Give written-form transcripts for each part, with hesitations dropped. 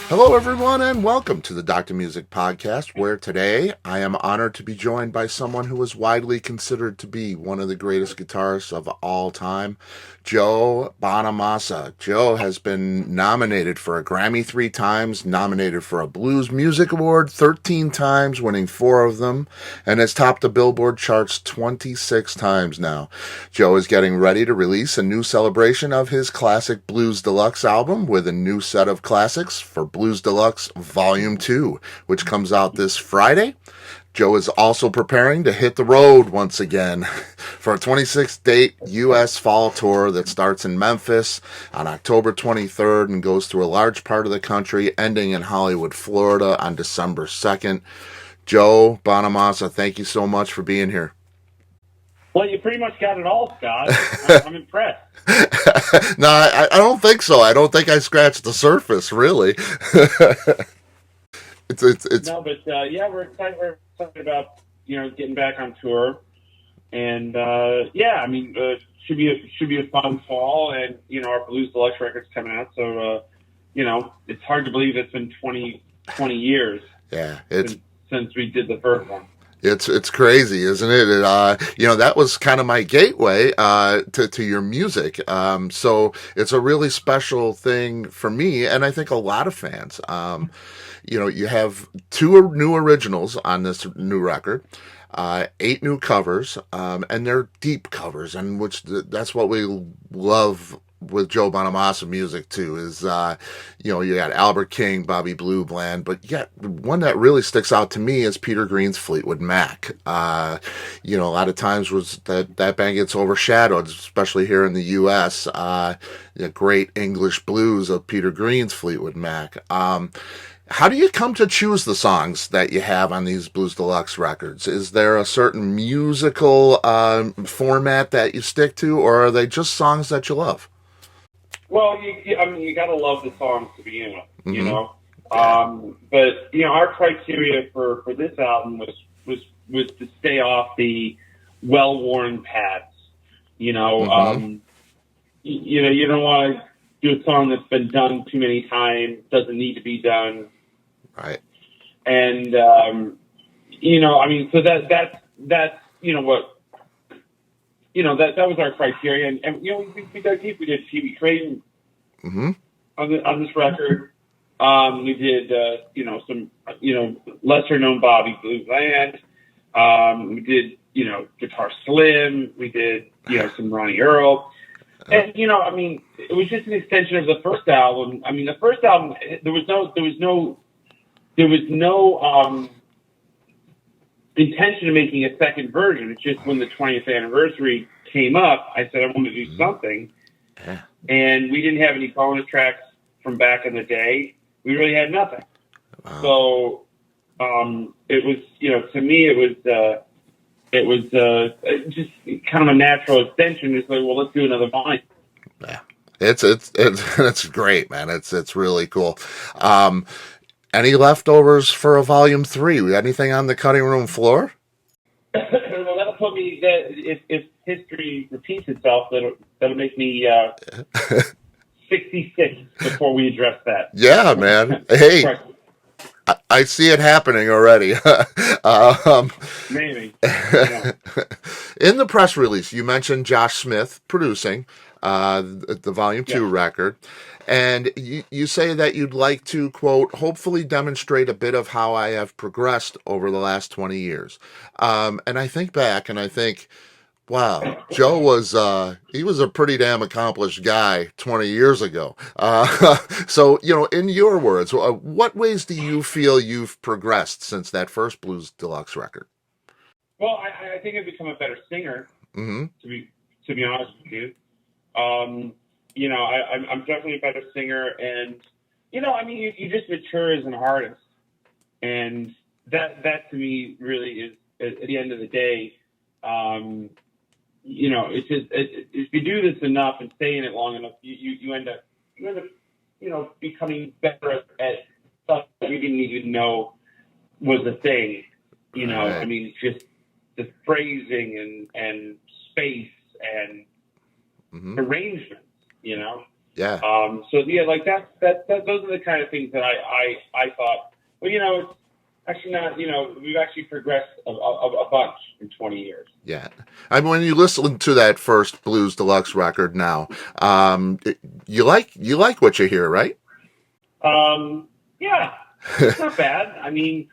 Hello, everyone, and welcome to the Dr. Music Podcast, where today I am honored to be joined by someone who is widely considered to be one of the greatest guitarists of all time, Joe Bonamassa. Joe has been nominated for a Grammy 3 times, nominated for a Blues Music Award 13 times, winning 4 of them, and has topped the Billboard charts 26 times now. Joe is getting ready to release a new celebration of his classic Blues Deluxe album with a new set of classics for Blues Deluxe Volume 2, which comes out this Friday. Joe is also preparing to hit the road once again for a 26-date U.S. fall tour that starts in Memphis on October 23rd and goes through a large part of the country, ending in Hollywood, Florida on December 2nd. Joe Bonamassa, thank you so much for being here. Well, you pretty much got it all, Scott. I'm impressed. No, I don't think so. I don't think I scratched the surface, really. it's. No, but yeah, we're excited. We're excited about getting back on tour, and yeah, I mean, should be a fun fall, and our Blues Deluxe record's coming out, so it's hard to believe it's been 20 years. Yeah, since we did the first one. It's crazy, isn't it? That was kind of my gateway to your music. So it's a really special thing for me, and I think a lot of fans. You have 2 new originals on this new record, 8 new covers, and they're deep covers, and that's what we love with Joe Bonamassa music too. Is you got Albert King, Bobby Blue Bland, but yet one that really sticks out to me is Peter Green's Fleetwood Mac. A lot of times was that band gets overshadowed, especially here in the U.S. The great English blues of Peter Green's Fleetwood Mac. How do you come to choose the songs that you have on these Blues Deluxe records? Is there a certain musical format that you stick to, or are they just songs that you love? Well, I mean, you got to love the songs to begin with, Yeah. But our criteria for this album was to stay off the well-worn paths. You don't want to do a song that's been done too many times, doesn't need to be done. Right. And I mean, so that's what. That was our criteria, and we dug deep. We did Phoebe Creighton on this record. We did some lesser known Bobby Blue Bland. We did Guitar Slim. We did some Ronnie Earl, and I mean, it was just an extension of the first album. I mean, the first album there was no intention of making a second version. It's just when the 20th anniversary came up, I said I want to do something. Yeah. And we didn't have any bonus tracks from back in the day. We really had nothing. Wow. So it was, to me, it was just kind of a natural extension. It's like, well, let's do another volume. Yeah, it's great, man. It's really cool. Any leftovers for a volume 3? We got anything on the cutting room floor? Well, that'll put me that if history repeats itself, that'll make me 66 before we address that. Yeah, man. Hey, I see it happening already. Maybe. Yeah. In the press release, you mentioned Josh Smith producing the Volume 2 record. And you say that you'd like to, quote, hopefully demonstrate a bit of how I have progressed over the last 20 years. And I think back and I think, wow, Joe he was a pretty damn accomplished guy 20 years ago. So, in your words, what ways do you feel you've progressed since that first Blues Deluxe record? Well, I think I've become a better singer, to be honest with you. I'm definitely a better singer, and I mean, you just mature as an artist, and that to me really is at the end of the day, it's just if you do this enough and stay in it long enough, you end up becoming better at stuff that you didn't even know was a thing. Right. I mean, just the phrasing and space and arrangements. Yeah. So yeah, like those are the kind of things that I thought. Well, it's actually not. We've actually progressed a bunch in 20 years. Yeah. I mean, when you listen to that first Blues Deluxe record now, you like what you hear, right? Yeah, it's not bad. I mean,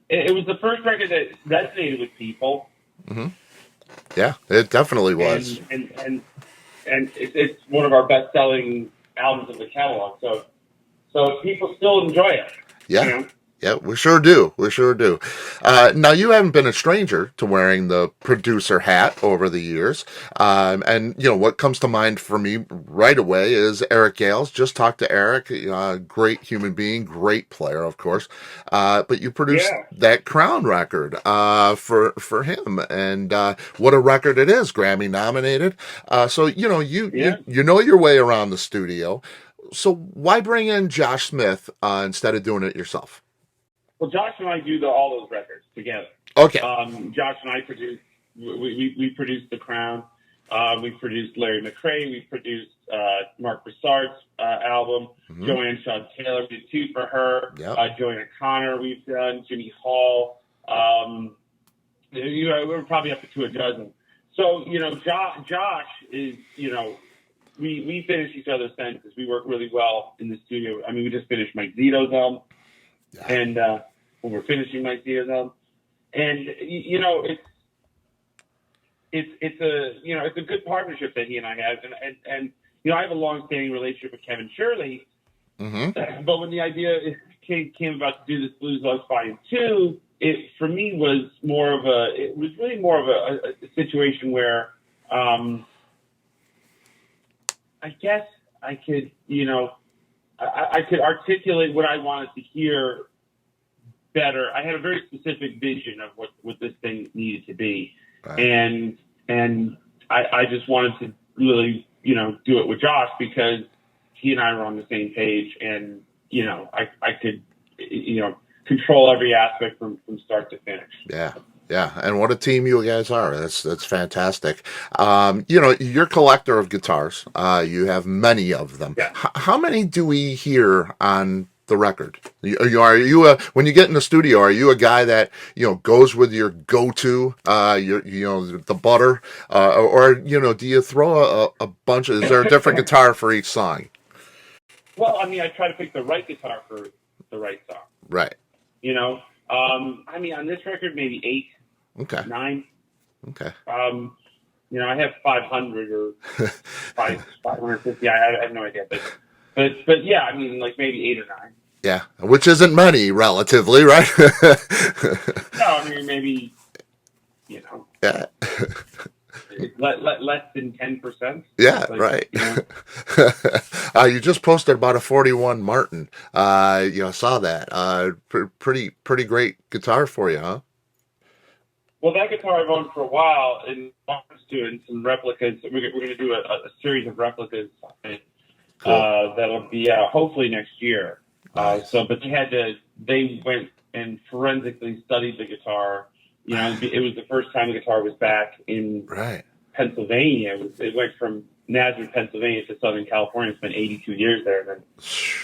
it was the first record that resonated with people, Hmm. Yeah, it definitely was. and it's one of our best selling albums of the catalog. So people still enjoy it. You Yeah. know. Yeah, we sure do. We sure do. Now, you haven't been a stranger to wearing the producer hat over the years. And, what comes to mind for me right away is Eric Gales. Just talked to Eric, great human being, great player, of course. But you produced Yeah. that Crown record for him. And what a record it is, Grammy nominated. So, Yeah. you know your way around the studio. So why bring in Josh Smith instead of doing it yourself? Well, Josh and I do all those records together. Okay. Josh and I produced. We produced The Crown. We produced Larry McRae. We produced Mark Broussard's album. Hmm. Joanne Shaw Taylor. We did two for her. Yep. Joanna Connor. We've done Jimmy Hall. We're probably up to a dozen. So Josh is we finish each other's sentences. We work really well in the studio. I mean, we just finished Mike Zito's album, Yeah. and when we're finishing Mike Zito's album, and it's a good partnership that he and I have, and I have a long-standing relationship with Kevin Shirley, Hmm. but when the idea came about to do this Blues Deluxe Volume 2, it for me was really more of a situation where I guess I could I could articulate what I wanted to hear better. I had a very specific vision of what this thing needed to be, Right. and I just wanted to really do it with Josh because he and I were on the same page, and I could control every aspect from start to finish. Yeah. Yeah, and what a team you guys are. That's fantastic. You're a collector of guitars. You have many of them. Yeah. How many do we hear on the record? When you get in the studio, are you a guy that goes with your go-to, the butter, or do you throw a bunch of? Is there a different guitar for each song? Well, I mean, I try to pick the right guitar for the right song. Right. I mean, on this record, maybe 8, Okay. 9. Okay. I have 500 or 550. I have no idea, but yeah, I mean, like maybe 8 or 9. Yeah, which isn't many relatively, right? No, I mean maybe Yeah. less than 10%. Yeah, Like, right. You just posted about a 41 Martin. I saw that. Pretty great guitar for you, huh? Well, that guitar I've owned for a while, and doing some replicas. We're going to do a series of replicas. Cool. That'll be out hopefully next year. Nice. But they went and forensically studied the guitar. It was the first time the guitar was back in Right. Pennsylvania. It went from Nazareth, Pennsylvania to Southern California. Spent 82 years there,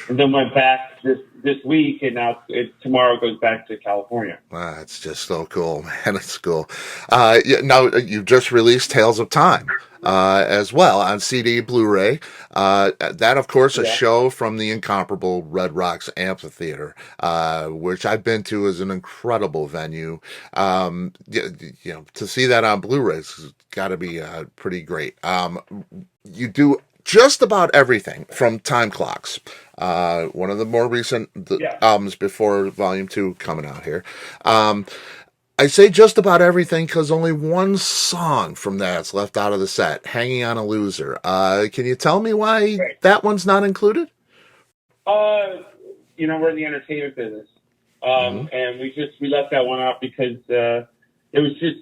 and then went back this week, and now tomorrow goes back to California. Wow, it's just so cool, man. It's cool. Now, you've just released Tales of Time as well on CD, Blu-ray. That, of course, a Yeah. show from the incomparable Red Rocks Amphitheater, which I've been to, is an incredible venue. To see that on Blu-ray has got to be pretty great. You do just about everything from Time Clocks, one of the more recent Yeah. albums before Volume 2 coming out here. I say just about everything because only one song from that's left out of the set, Hanging on a Loser. Can you tell me why Right. that one's not included? We're in the entertainment business, Hmm. and we left that one out because it was just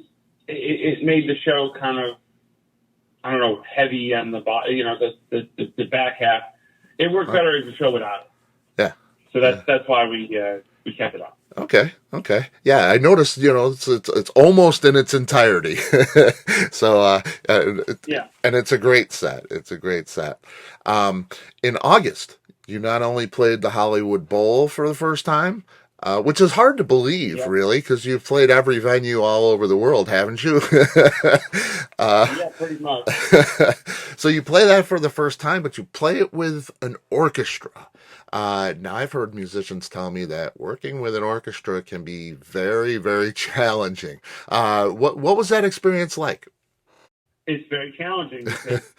it made the show kind of, I don't know, heavy on the body. The back half. It worked better as a show without it. Yeah. So that's why we kept it on. Okay, okay. Yeah, I noticed, it's almost in its entirety. So, Yeah. and it's a great set. It's a great set. Um, in August, you not only played the Hollywood Bowl for the first time, which is hard to believe, Yeah. really, because you've played every venue all over the world, haven't you? uh, Yeah, pretty much. so you play that for the first time, but you play it with an orchestra. Now, I've heard musicians tell me that working with an orchestra can be very, very challenging. What was that experience like? It's very challenging because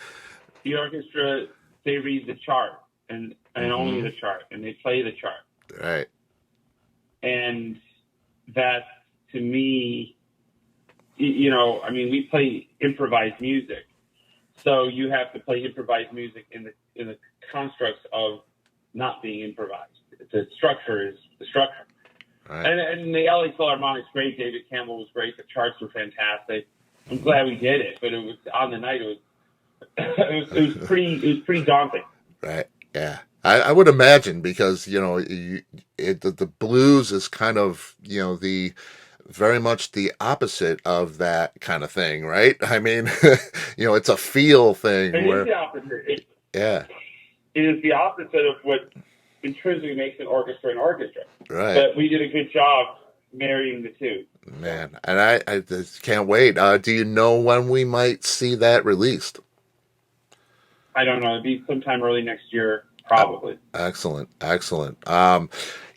the orchestra, they read the chart and only Hmm. the chart, and they play the chart. Right. And that, to me, I mean, we play improvised music, so you have to play improvised music in the constructs of not being improvised. The structure is the structure. Right. And the LA Philharmonic's great. David Campbell was great. The charts were fantastic. I'm glad we did it, but it was on the night. It was it was pretty daunting. Right. Yeah. I would imagine because the blues is kind of the very much the opposite of that kind of thing, right? I mean, it's a feel thing It is where the opposite. yeah, It is the opposite of what intrinsically makes an orchestra an orchestra. right, But we did a good job marrying the two. man. And I just can't wait. Do you know when we might see that released? I don't know. It'd be sometime early next year, probably. Excellent, excellent.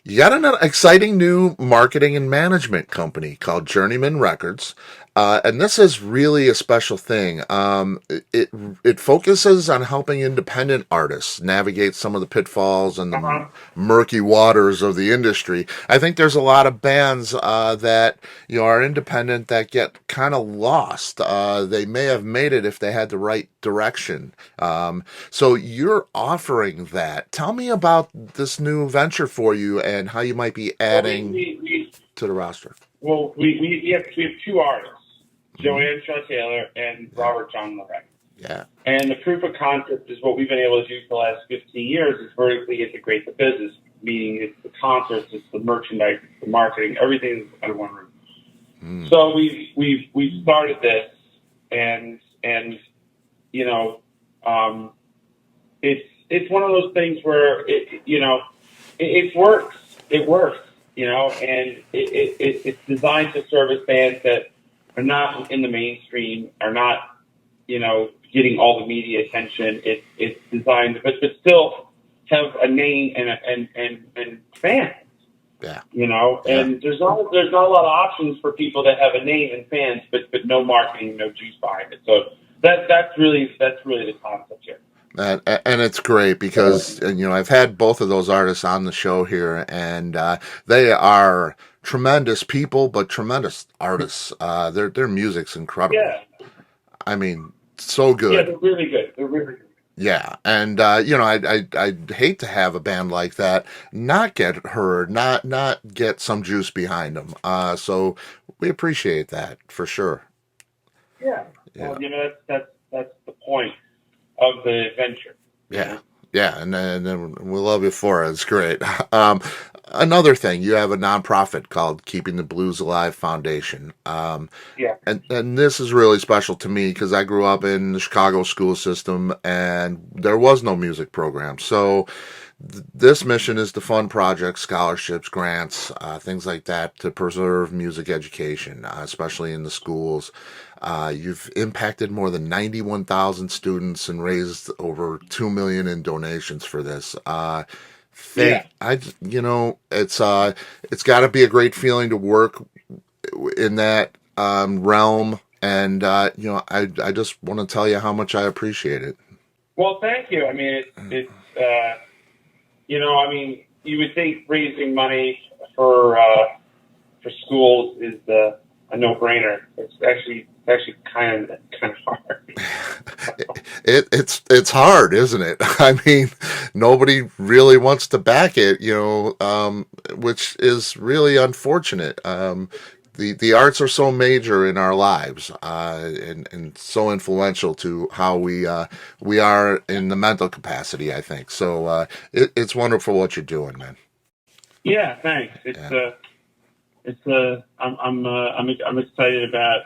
You got an exciting new marketing and management company called Journeyman Records, and this is really a special thing. It focuses on helping independent artists navigate some of the pitfalls and the Uh-huh. murky waters of the industry. I think there's a lot of bands that are independent that get kind of lost. They may have made it if they had the right direction. So you're offering that. Tell me about this new venture for you and how you might be Well, adding to the roster. we have two artists, Hmm. Joanne Shaw Taylor and Yeah, Robert John Lorette. yeah, And the proof of concept is what we've been able to do for the last 15 years is vertically integrate the business, meaning it's the concerts, it's the merchandise, it's the marketing, everything under one roof. mm, So we've started this, and you know, um, it's one of those things where it works, and it's designed to service bands that are not in the mainstream, are not getting all the media attention. It's designed, but still have a name and fans. yeah, yeah. And there's not a lot of options for people that have a name and fans, but no marketing, no juice behind it. So that's really the concept here. And it's great because I've had both of those artists on the show here, and they are tremendous people, but tremendous artists. Their music's incredible. Yeah, I mean, so yeah, good. they're really good. They're really good. Yeah, and I'd hate to have a band like that not get heard, not get some juice behind them. So we appreciate that for sure. Yeah. Yeah, Well, that's the point of the adventure. You yeah, know. yeah, and we love you for it. It's great. Um, Another thing, you have a nonprofit called Keeping the Blues Alive Foundation. Yeah. And this is really special to me because I grew up in the Chicago school system and there was no music program. So this mission is to fund projects, scholarships, grants, things like that to preserve music education, especially in the schools. You've impacted more than 91,000 students and raised over 2 million in donations for this. Yeah. It's got to be a great feeling to work in that realm, and I just want to tell you how much I appreciate it. Well, thank you. I mean, I mean, you would think raising money for schools is a no-brainer. It's actually kind of hard. It's hard, isn't it? I mean, nobody really wants to back it, which is really unfortunate. The arts are so major in our lives, and so influential to how we are in the mental capacity, I think. So it's wonderful what you're doing, man. Yeah, thanks. Yeah. it's I'm excited about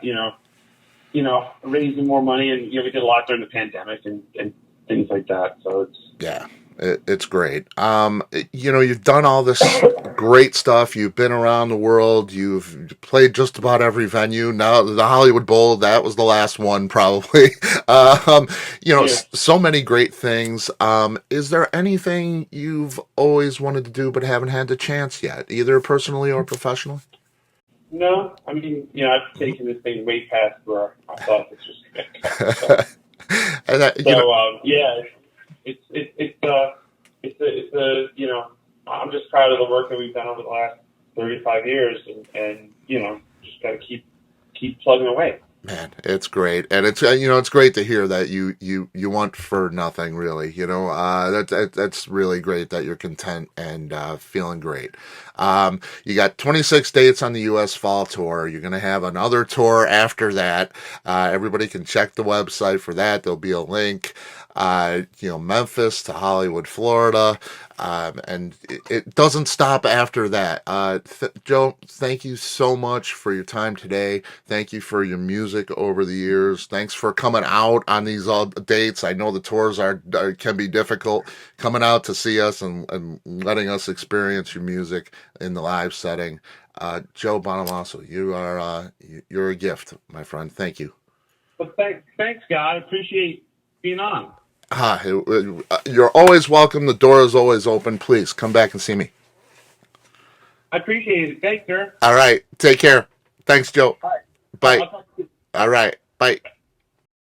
raising more money, and we did a lot during the pandemic and things like that. So Yeah, it's great. You've done all this great stuff. You've been around the world. You've played just about every venue. Now, the Hollywood Bowl, that was the last one, probably. Um, yeah. so many great things. Is there anything you've always wanted to do but haven't had the chance yet, either personally or professionally? No, I mean, I've taken this thing way past where I thought this was going to go. So, And that, yeah, it's I'm just proud of the work that we've done over the last 35 years, and just got to keep plugging away. Man, it's great, and it's great to hear that you want for nothing, really. That's really great that you're content and feeling great. You got 26 dates on the U.S. Fall Tour. You're gonna have another tour after that. Everybody can check the website for that. There'll be a link. Memphis to Hollywood, Florida. And it doesn't stop after that. Joe, thank you so much for your time today. Thank you for your music over the years. Thanks for coming out on these dates. I know the tours can be difficult. Coming out to see us and letting us experience your music in the live setting. Joe Bonamassa, you're a gift, my friend. Thank you. But thanks, God. I appreciate being on. You're always welcome. The door is always open. Please come back and see me. I appreciate it. Thanks, sir. All right. Take care. Thanks, Joe. All right. Bye. I'll talk to you. All right. Bye.